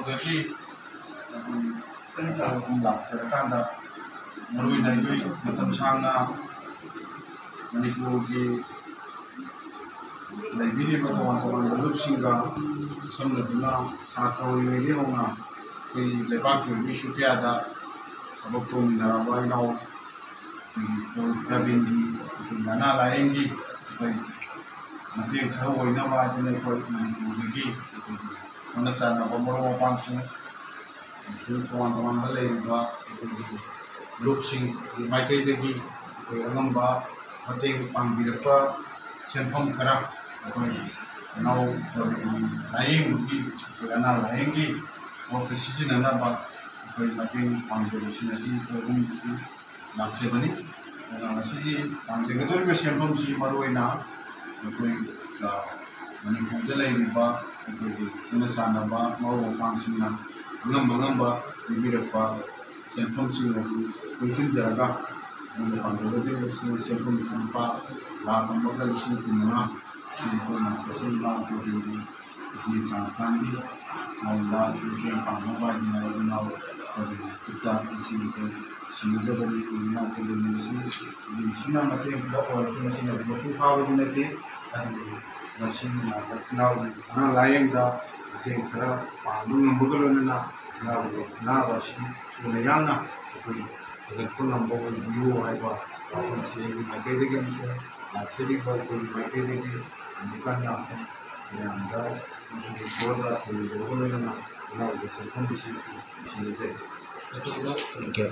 मनपुरदगी लाचरकांदा मरुइना Yui मतम सांगना मनपुर की लाइब्रेरी में तोन लुपसिंगा समझना साथ ओरिमेगी होना कोई लेबाक की शुक्रियादा सबक तो मिनारा नाउ प्रवीण की नाना लाएंगी मतें खर होइना बादने कोई मनपुरदगी मनसाना बमरो पांसिंग तोन लेबा लुपसिंग माइकैदगी अनंबा मतें पांबिरपा सेंफम खरा नाउ लाएंगी अना लाएंगी और सिजननाबा मतें पांजबसिनसी तोगुमसी लाक्सेबनी असी पांजगदोरिबा सेंफमसी मरुइना मनपुरद लेरिबा मनसानबा मरो पांसिंगना अगंबा बिबिरपा सेंफमसिंग पुंसिनजरगा पांजगदोरिबा सेंफमसिंपा लाखमगा लिसिंग कुमना सिंपना पसिंबा कोदिंगी कांदी मौला के पांगबा दिनाव कुत्ता सिंह सिंजबनी कुना कोदिंगी सिंह मतें और सिंह बतु फावदी नते मसिंह नाव ना लायंगदा मतें खरा पांगु नंबगलोना ना वासी सुनयाना कोई अगरपुर नंबर वीडियो आइबा अपन से माइकेदगी लाक्सरी पर कोई माइकेदगी दुकान ना यामदा मुझे सोदा कोई लोगों ना उसे कंपनी से क्या